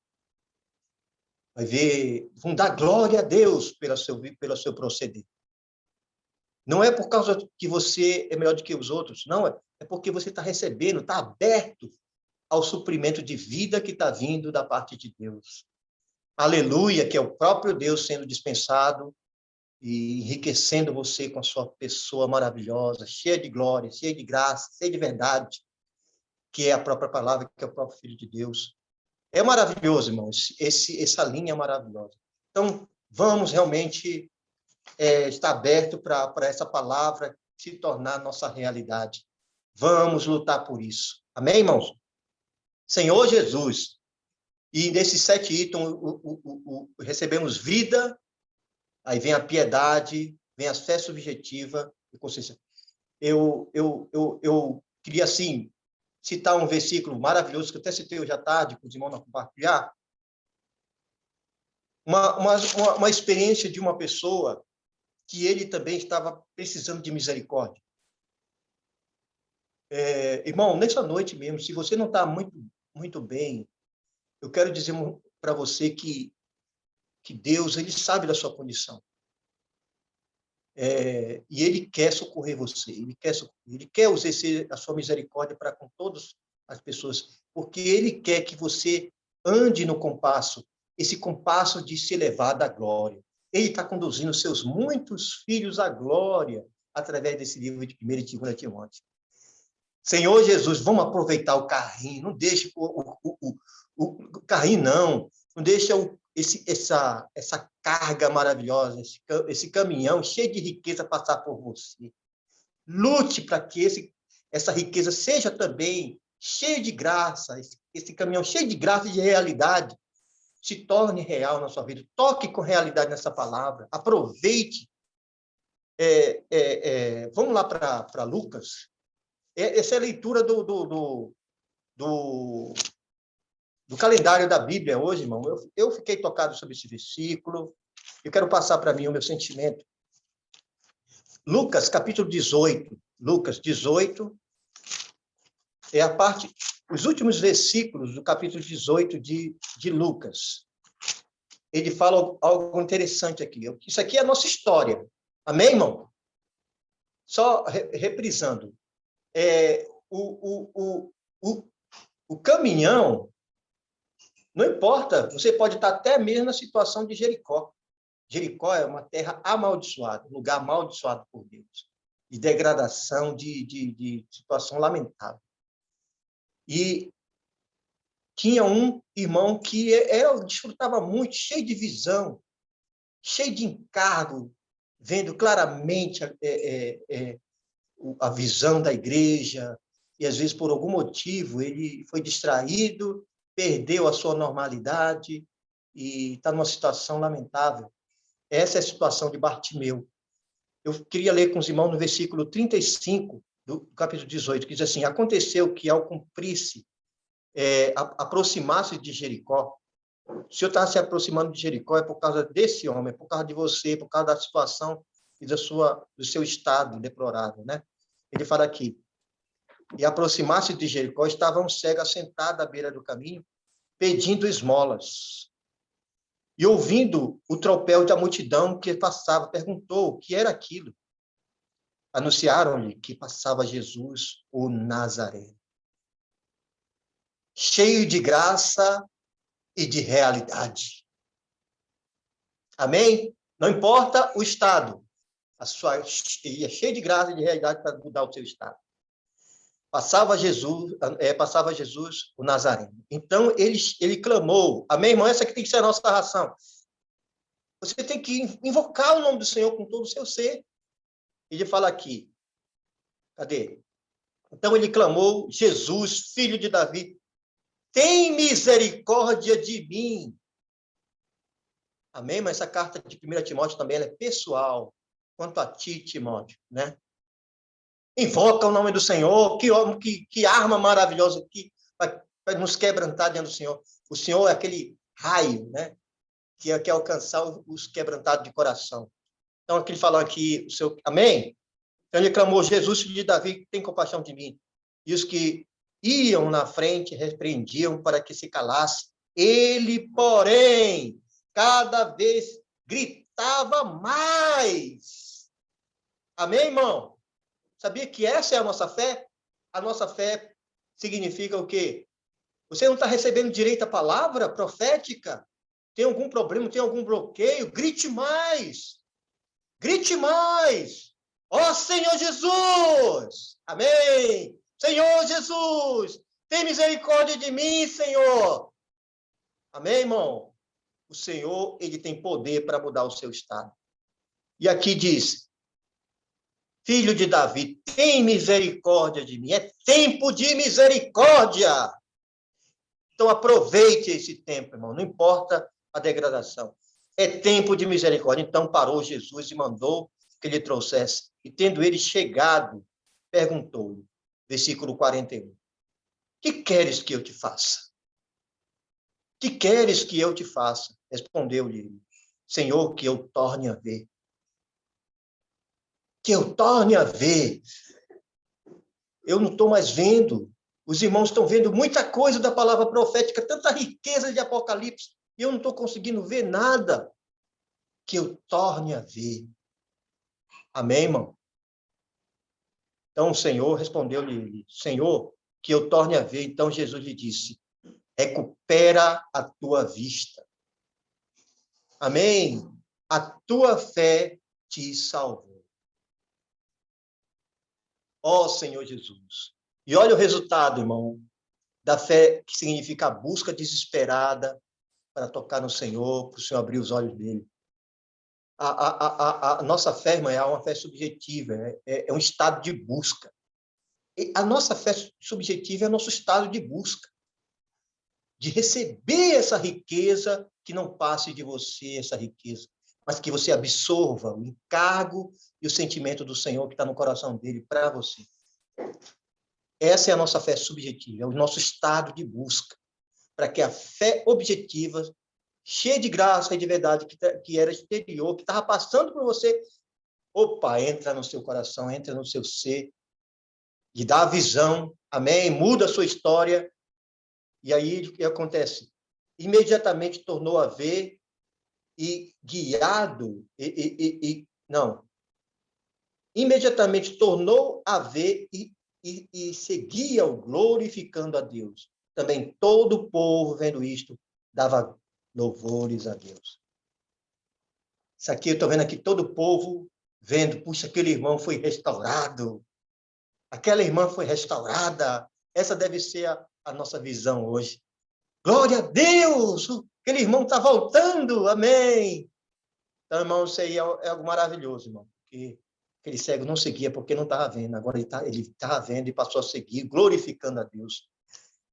Vão dar glória a Deus pelo seu proceder. Não é por causa que você é melhor do que os outros, não, é porque você está recebendo, está aberto ao suprimento de vida que está vindo da parte de Deus. aleluia, que é o próprio Deus sendo dispensado e enriquecendo você com a sua pessoa maravilhosa, cheia de glória, cheia de graça, cheia de verdade, que é a própria palavra, que é o próprio Filho de Deus. É maravilhoso, irmãos, essa linha é maravilhosa. Então, vamos realmente estar aberto para essa palavra se tornar nossa realidade. Vamos lutar por isso. Amém, irmãos? Senhor Jesus, e nesses 7 itens recebemos vida, aí vem a piedade, vem a fé subjetiva e consciência. Eu queria, assim, citar um versículo maravilhoso, que eu até citei hoje à tarde, com os irmãos compartilhar, uma experiência de uma pessoa que ele também estava precisando de misericórdia. Irmão, nessa noite mesmo, se você não está muito bem, eu quero dizer para você que Deus, ele sabe da sua condição. E ele quer socorrer você, ele quer exercer a sua misericórdia para com todas as pessoas, porque ele quer que você ande no compasso, esse compasso de se elevar da glória. Ele está conduzindo seus muitos filhos à glória através desse livro de 1 e 2 Timóteo. Senhor Jesus, vamos aproveitar o carrinho, não deixe o carrinho, não deixa essa carga maravilhosa, esse caminhão cheio de riqueza passar por você. Lute para que essa riqueza seja também cheia de graça, esse caminhão cheio de graça e de realidade se torne real na sua vida. Toque com realidade nessa palavra, aproveite. Vamos lá para Lucas. Essa é a leitura do calendário da Bíblia hoje, irmão. Eu fiquei tocado sobre esse versículo. Eu quero passar para mim o meu sentimento. Lucas, capítulo 18. Lucas 18 é a parte, os últimos versículos do capítulo 18 de Lucas. Ele fala algo interessante aqui. Isso aqui é a nossa história. Amém, irmão? Só reprisando. O caminhão, não importa, você pode estar até mesmo na situação de Jericó. Jericó é uma terra amaldiçoada, um lugar amaldiçoado por Deus, de degradação, de situação lamentável. E tinha um irmão que desfrutava muito, cheio de visão, cheio de encargo, vendo claramente a visão da igreja, e às vezes, por algum motivo, ele foi distraído, perdeu a sua normalidade e está numa situação lamentável. Essa é a situação de Bartimeu. Eu queria ler com os irmãos no versículo 35 do capítulo 18, que diz assim: aconteceu que, ao cumprir-se, aproximar-se de Jericó, o Senhor está se aproximando de Jericó é por causa desse homem, é por causa de você, por causa da situação e do seu estado deplorável, né? Ele fala aqui: e aproximar-se de Jericó, estava um cego assentado à beira do caminho, pedindo esmolas. E ouvindo o tropel da multidão que passava, perguntou o que era aquilo. Anunciaram-lhe que passava Jesus, o Nazareno, cheio de graça e de realidade. Amém? Não importa o estado, ele é cheio de graça e de realidade para mudar o seu estado. Passava Jesus, o Nazareno. Então, ele clamou. Amém, irmão? Essa que tem que ser a nossa ração. Você tem que invocar o nome do Senhor com todo o seu ser. Ele fala aqui. Cadê? Então, ele clamou: Jesus, filho de Davi, tem misericórdia de mim. Amém? Mas essa carta de 1 Timóteo também ela é pessoal. Quanto a ti, Timóteo, né? Invoca o nome do Senhor, que arma maravilhosa que vai nos quebrantar diante do Senhor. O Senhor é aquele raio, né? Que quer alcançar os quebrantados de coração. Então, aqui ele falou aqui, amém? Então, ele clamou: Jesus, filho de Davi, tem compaixão de mim. E os que iam na frente repreendiam para que se calasse. Ele, porém, cada vez gritava mais. Amém, irmão? Sabia que essa é a nossa fé? A nossa fé significa o quê? Você não está recebendo direito à palavra profética? tem algum problema, tem algum bloqueio, grite mais. Grite mais. Ó Senhor Jesus! Amém! Senhor Jesus! Tem misericórdia de mim, Senhor! Amém, irmão? O Senhor, ele tem poder para mudar o seu estado. E aqui diz, filho de Davi, tem misericórdia de mim. É tempo de misericórdia. Então, aproveite esse tempo, irmão. Não importa a degradação. É tempo de misericórdia. Então, parou Jesus e mandou que ele trouxesse. E, tendo ele chegado, perguntou-lhe, versículo 41, que queres que eu te faça? Que queres que eu te faça? Respondeu-lhe, Senhor, que eu torne a ver. Que eu torne a ver. Eu não estou mais vendo. Os irmãos estão vendo muita coisa da palavra profética, tanta riqueza de Apocalipse, e eu não estou conseguindo ver nada. Que eu torne a ver. Amém, irmão? Então o Senhor respondeu-lhe, Senhor, que eu torne a ver. Então Jesus lhe disse, recupera a tua vista. Amém? A tua fé te salvou. Ó Senhor Jesus. E olha o resultado, irmão, da fé que significa a busca desesperada para tocar no Senhor, para o Senhor abrir os olhos dele. A nossa fé, irmã, é uma fé subjetiva, é um estado de busca. E a nossa fé subjetiva é nosso estado de busca, de receber essa riqueza, que não passe de você essa riqueza, mas que você absorva o encargo e o sentimento do Senhor que está no coração dele para você. Essa é a nossa fé subjetiva, é o nosso estado de busca, para que a fé objetiva, cheia de graça e de verdade, que era exterior, que estava passando por você, opa, entra no seu coração, entra no seu ser, e dá a visão, amém? Muda a sua história, e aí o que acontece? Imediatamente tornou a ver e guiado, imediatamente tornou a ver e seguia o glorificando a Deus. Também todo o povo, vendo isto, dava louvores a Deus. Isso aqui, eu estou vendo aqui todo o povo vendo, puxa, aquele irmão foi restaurado, aquela irmã foi restaurada. Essa deve ser a nossa visão hoje. Glória a Deus! Aquele irmão está voltando, amém! Então, irmão, isso aí é algo maravilhoso, irmão, porque aquele cego não seguia porque não estava vendo, agora ele estava vendo e passou a seguir, glorificando a Deus.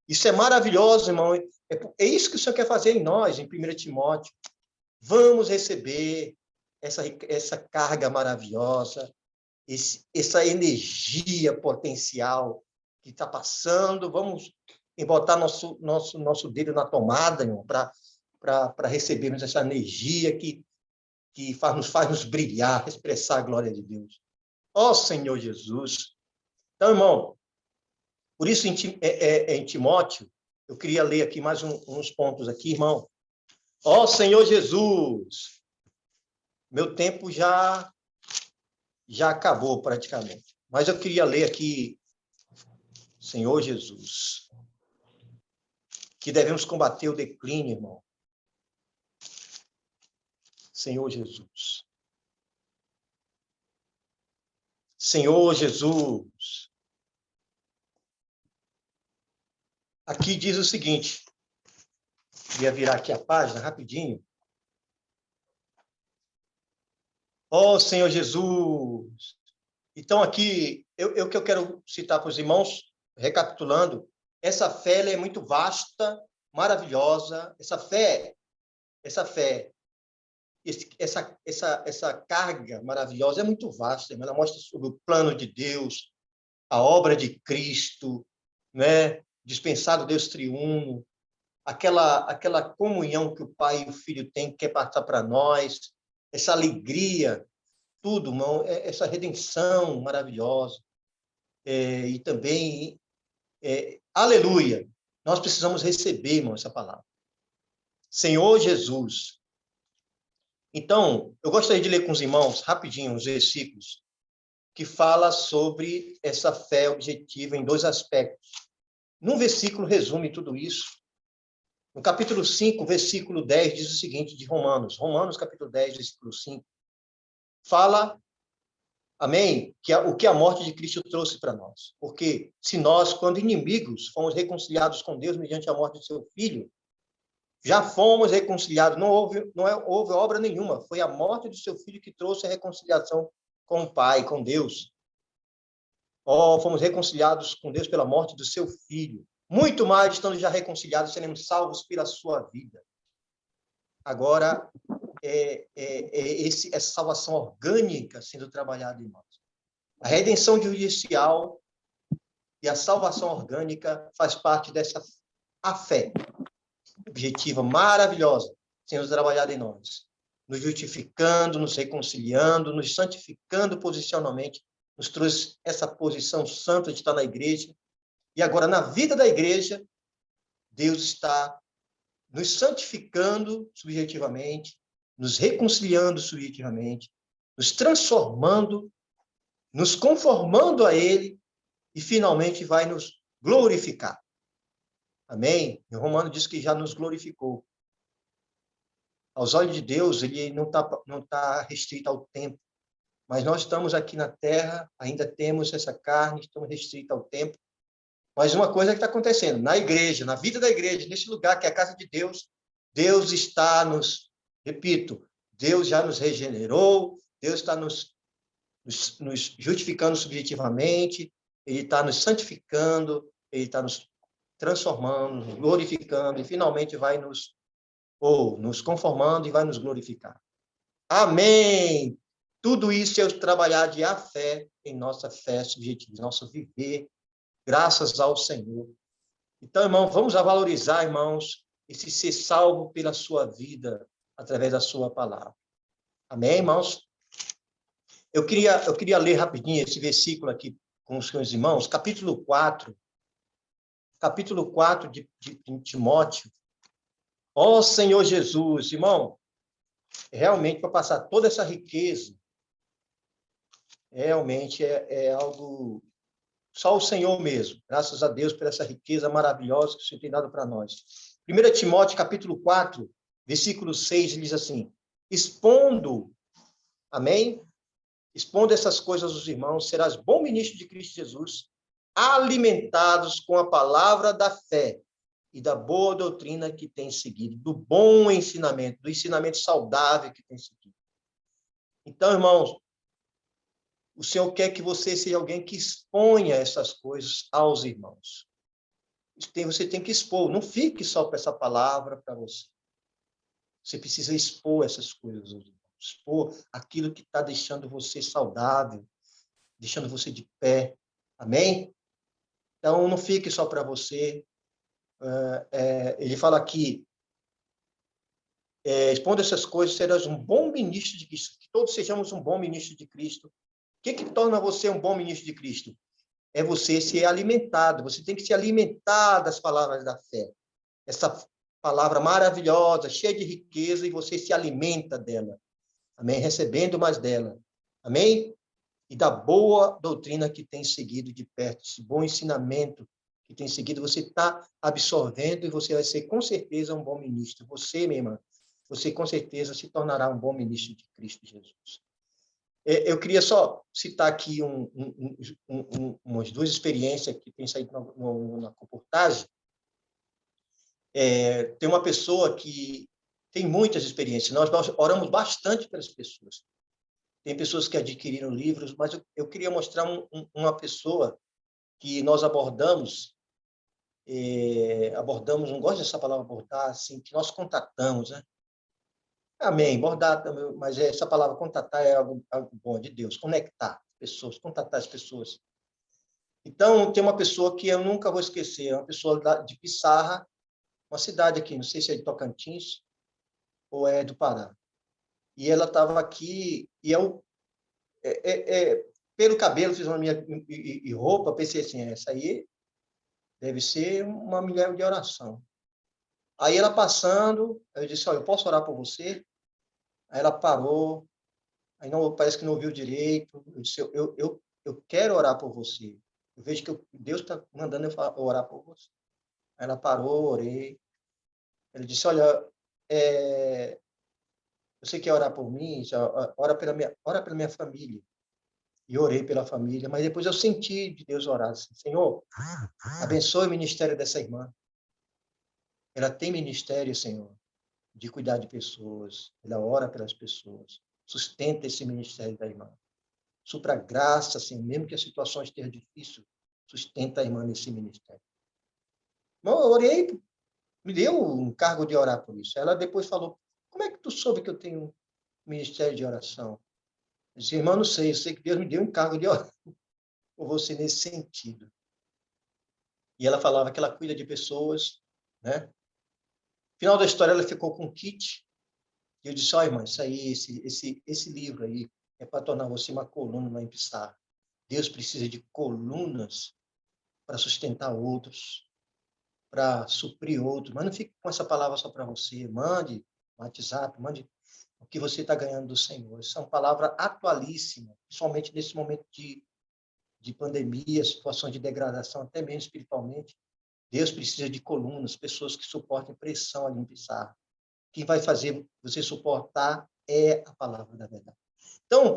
Isso é maravilhoso, irmão. É isso que o Senhor quer fazer em nós, em 1 Timóteo. Vamos receber essa carga maravilhosa, essa energia potencial que está passando. Vamos botar nosso dedo na tomada, irmão, para recebermos essa energia que nos faz brilhar, expressar a glória de Deus. Ó Senhor Jesus. Então, irmão, por isso em Timóteo, eu queria ler aqui mais uns pontos aqui, irmão. Ó Senhor Jesus. Meu tempo já acabou praticamente. Mas eu queria ler aqui, Senhor Jesus, que devemos combater o declínio, irmão. Senhor Jesus. Senhor Jesus. Aqui diz o seguinte, queria virar aqui a página rapidinho. Ó Senhor Jesus. Então, aqui, o que eu quero citar para os irmãos, recapitulando, essa fé ela é muito vasta, maravilhosa. Essa fé, essa carga maravilhosa é muito vasta. Ela mostra sobre o plano de Deus, a obra de Cristo, né? Dispensado Deus triuno, aquela comunhão que o Pai e o Filho têm, que quer passar para nós, essa alegria, tudo, irmão, essa redenção maravilhosa. E também, aleluia, nós precisamos receber, irmão, essa palavra. Senhor Jesus. Então, eu gostaria de ler com os irmãos, rapidinho, os versículos, que fala sobre essa fé objetiva em dois aspectos. Num versículo resume tudo isso, No capítulo 5, versículo 10, diz o seguinte, de Romanos. Romanos, capítulo 10, versículo 5. Fala, amém, o que a morte de Cristo trouxe para nós. Porque se nós, quando inimigos, fomos reconciliados com Deus mediante a morte de seu Filho, já fomos reconciliados, houve obra nenhuma, foi a morte do seu Filho que trouxe a reconciliação com o Pai, com Deus. Fomos reconciliados com Deus pela morte do seu Filho. Muito mais, estando já reconciliados, seremos salvos pela sua vida. Agora, essa salvação orgânica sendo trabalhada em nós. A redenção judicial e a salvação orgânica faz parte dessa a fé objetiva maravilhosa sendo trabalhada em nós, nos justificando, nos reconciliando, nos santificando posicionalmente, nos trouxe essa posição santa de estar na igreja. E agora, na vida da igreja, Deus está nos santificando subjetivamente, nos reconciliando subjetivamente, nos transformando, nos conformando a Ele e, finalmente, vai nos glorificar. Amém? E o Romano diz que já nos glorificou. Aos olhos de Deus, ele não tá restrito ao tempo, mas nós estamos aqui na terra, ainda temos essa carne, estamos restritos ao tempo. Mas uma coisa que está acontecendo, na igreja, na vida da igreja, nesse lugar que é a casa de Deus, Deus está repito, Deus já nos regenerou, Deus está nos justificando subjetivamente, Ele está nos santificando, Ele está nos transformando, nos glorificando, e finalmente vai nos conformando e vai nos glorificar. Amém! Tudo isso é o trabalhar de a fé em nossa fé subjetiva, nosso viver, graças ao Senhor. Então, irmão, vamos valorizar, irmãos, esse ser salvo pela sua vida, através da sua palavra. Amém, irmãos? Eu queria ler rapidinho esse versículo aqui com os meus irmãos, capítulo 4 de Timóteo. Ó Senhor Jesus, irmão, realmente para passar toda essa riqueza, realmente é algo, só o Senhor mesmo, graças a Deus por essa riqueza maravilhosa que o Senhor tem dado para nós. 1 Timóteo, capítulo 4, versículo 6, diz assim, expondo, amém? Expondo essas coisas aos irmãos, serás bom ministro de Cristo Jesus, alimentados com a palavra da fé e da boa doutrina que tem seguido, do bom ensinamento, do ensinamento saudável que tem seguido. Então, irmãos, o Senhor quer que você seja alguém que exponha essas coisas aos irmãos. Você tem que expor, não fique só com essa palavra para você. Você precisa expor essas coisas aos irmãos, expor aquilo que está deixando você saudável, deixando você de pé. Amém? Então, não fique só para você. Ele fala aqui, expondo essas coisas, serás um bom ministro de Cristo, que todos sejamos um bom ministro de Cristo. O que torna você um bom ministro de Cristo? É você ser alimentado, você tem que se alimentar das palavras da fé. Essa palavra maravilhosa, cheia de riqueza, e você se alimenta dela. Amém? Recebendo mais dela. Amém? E da boa doutrina que tem seguido de perto, esse bom ensinamento que tem seguido, você está absorvendo e você vai ser, com certeza, um bom ministro. Você, minha irmã, você, com certeza, se tornará um bom ministro de Cristo Jesus. Eu queria só citar aqui umas duas experiências que tem saído na reportagem. Tem uma pessoa que tem muitas experiências. Nós oramos bastante pelas pessoas. Tem pessoas que adquiriram livros, mas eu queria mostrar uma pessoa que nós abordamos, não gosto dessa palavra abordar, assim, que nós contatamos, né? Amém, abordar também, mas essa palavra contatar é algo bom de Deus, conectar pessoas, contatar as pessoas. Então, tem uma pessoa que eu nunca vou esquecer, é uma pessoa de Pissarra, uma cidade aqui, não sei se é de Tocantins ou é do Pará. E ela estava aqui, e pelo cabelo, fiz uma minha e roupa, pensei assim, essa aí deve ser uma mulher de oração. Aí ela passando, eu disse, olha, eu posso orar por você? Aí ela parou, aí não, parece que não ouviu direito. Eu disse, eu quero orar por você. Eu vejo que Deus está mandando eu orar por você. Aí ela parou, orei. Ele disse, olha, você quer orar por mim? Ora pela minha família. E orei pela família, mas depois eu senti de Deus orar assim, Senhor, abençoe o ministério dessa irmã. Ela tem ministério, Senhor, de cuidar de pessoas. Ela ora pelas pessoas. Sustenta esse ministério da irmã. Supra graça, assim, mesmo que a situação esteja difícil, sustenta a irmã nesse ministério. Bom, eu orei, me deu um cargo de orar por isso. Ela depois falou, como é que tu soube que eu tenho um ministério de oração? Eu disse, irmã, não sei, eu sei que Deus me deu um cargo de orar por você nesse sentido. E ela falava que ela cuida de pessoas, né? No final da história, ela ficou com um kit. E eu disse, ó, irmã, isso aí, esse livro aí é para tornar você uma coluna na Impsar. Deus precisa de colunas para sustentar outros, para suprir outros. Mas não fique com essa palavra só para você. Mande no WhatsApp, mande o que você está ganhando do Senhor. Isso é uma palavra atualíssima, principalmente nesse momento de pandemia, situações de degradação, até mesmo espiritualmente. Deus precisa de colunas, pessoas que suportem pressão ali em Pissarra. Quem vai fazer você suportar é a palavra da verdade. Então,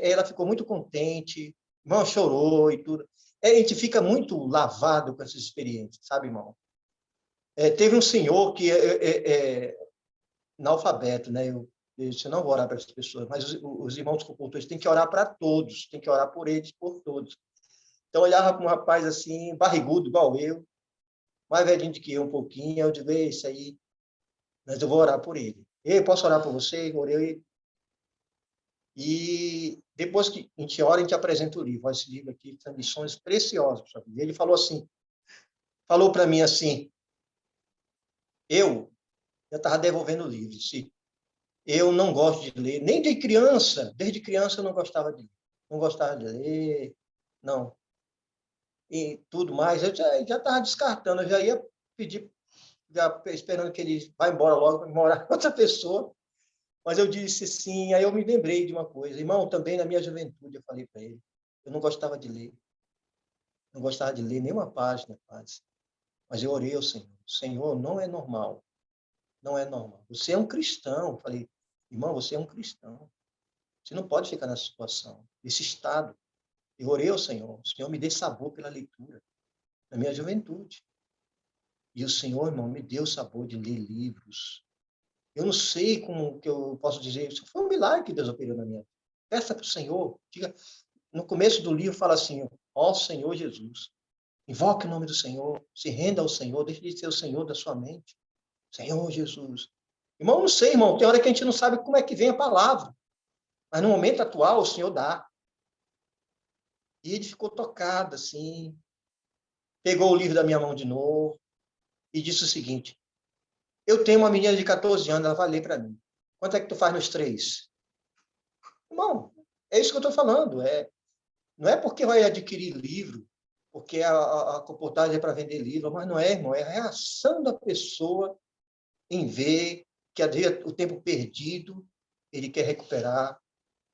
ela ficou muito contente, irmão chorou e tudo. A gente fica muito lavado com essas experiências, sabe, irmão? Teve um senhor que analfabeto, né? Eu disse, eu não vou orar para essas pessoas, mas os irmãos comportores têm que orar para todos, têm que orar por eles, por todos. Então, eu olhava para um rapaz assim, barrigudo, igual eu, mais velhinho do que eu um pouquinho, eu digo, isso aí, mas eu vou orar por ele. Eu posso orar por você? Orei. E depois que a gente ora, a gente apresenta o livro. Esse livro aqui tem lições preciosas. E ele falou assim, falou para mim assim, eu estava devolvendo o livro, disse, eu não gosto de ler, nem de criança, desde criança eu não gostava de ler. Não gostava de ler, não. E tudo mais, eu já estava descartando, eu já ia pedir, já esperando que ele vá embora logo, para morar com outra pessoa. Mas eu disse sim, aí eu me lembrei de uma coisa. Irmão, também na minha juventude eu falei para ele, eu não gostava de ler. Não gostava de ler nenhuma página, quase. Mas eu orei ao Senhor. Senhor, não é normal. Não é normal. Você é um cristão. Eu falei, irmão, você é um cristão. Você não pode ficar nessa situação, nesse estado. Eu orei ao Senhor. O Senhor me dê sabor pela leitura, na minha juventude. E o Senhor, irmão, me deu o sabor de ler livros. Eu não sei como que eu posso dizer. Isso foi um milagre que Deus operou na minha vida. Peça para o Senhor. Diga, no começo do livro fala assim, ó Senhor Jesus. Invoque o nome do Senhor, se renda ao Senhor, deixe de ser o Senhor da sua mente. Senhor Jesus. Irmão, não sei, irmão, tem hora que a gente não sabe como é que vem a palavra. Mas no momento atual, o Senhor dá. E ele ficou tocado, assim, pegou o livro da minha mão de novo e disse o seguinte, eu tenho uma menina de 14 anos, ela vai ler para mim. Quanto é que tu faz nos 3? Irmão, é isso que eu estou falando. Não é porque vai adquirir livro, porque a comportagem é para vender livro, mas não é, irmão, é a reação da pessoa em ver que o tempo perdido ele quer recuperar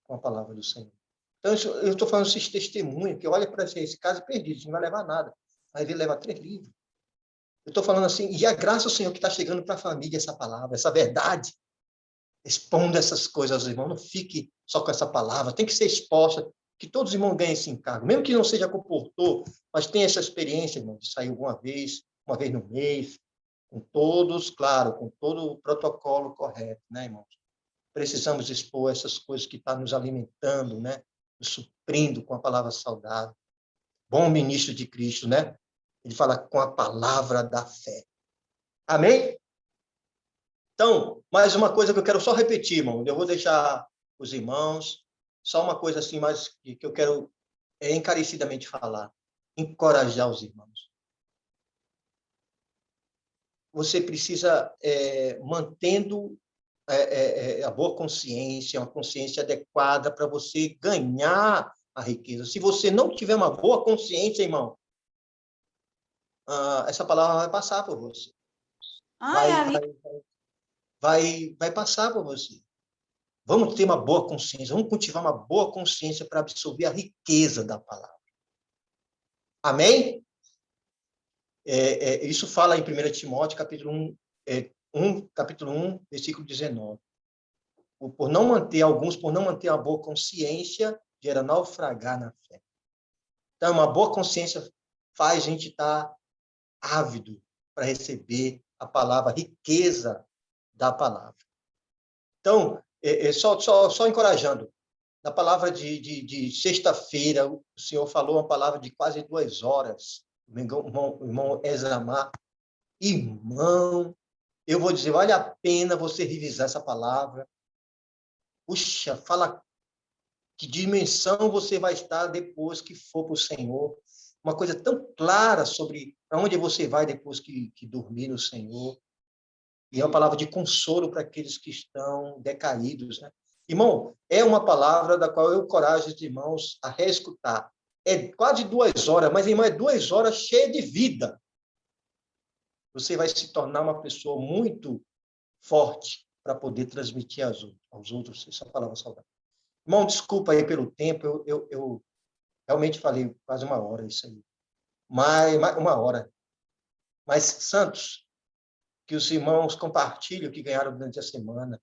com a palavra do Senhor. Então, eu estou falando esses testemunhos, que olha para esse caso perdido, não vai levar nada, mas ele leva 3 livros. Eu estou falando assim, e a graça do Senhor que está chegando para a família essa palavra, essa verdade, expondo essas coisas aos irmãos, não fique só com essa palavra, tem que ser exposta, que todos os irmãos ganhem esse encargo, mesmo que não seja comportor, mas tenha essa experiência, irmão, de sair uma vez no mês, com todos, claro, com todo o protocolo correto, né, irmãos? Precisamos expor essas coisas que estão nos alimentando, né? Nos suprindo com a palavra saudável. Bom ministro de Cristo, né? Ele fala com a palavra da fé. Amém? Então, mais uma coisa que eu quero só repetir, irmão. Eu vou deixar os irmãos, só uma coisa assim, mais que eu quero encarecidamente falar. Encorajar os irmãos. Você precisa, mantendo a boa consciência, uma consciência adequada para você ganhar a riqueza. Se você não tiver uma boa consciência, irmão, essa palavra vai passar por você. Vai passar por você. Vamos ter uma boa consciência, vamos cultivar uma boa consciência para absorver a riqueza da palavra. Amém? Isso fala em 1 Timóteo, capítulo 1, capítulo 1, versículo 19. Por não manter uma boa consciência, gera naufragar na fé. Então, uma boa consciência faz a gente estar ávido para receber a palavra, a riqueza da palavra. Então, só encorajando, na palavra de sexta-feira, o senhor falou uma palavra de quase 2 horas, o irmão Ezramar. Irmão, eu vou dizer, vale a pena você revisar essa palavra. Puxa, fala que dimensão você vai estar depois que for para o Senhor. Uma coisa tão clara sobre para onde você vai depois que dormir no Senhor. E é uma palavra de consolo para aqueles que estão decaídos, né? Irmão, é uma palavra da qual eu encorajo os irmãos a reescutar. É quase 2 horas, mas, irmão, é 2 horas cheias de vida. Você vai se tornar uma pessoa muito forte para poder transmitir aos outros essa palavra saudável. Irmão, desculpa aí pelo tempo, eu realmente falei quase 1 hora isso aí. Mas 1 hora. Mas, Santos, que os irmãos compartilhem o que ganharam durante a semana.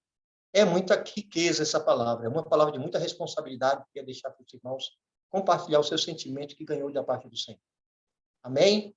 É muita riqueza essa palavra, é uma palavra de muita responsabilidade, que é deixar para os irmãos compartilhar o seu sentimento que ganhou da parte do Senhor. Amém?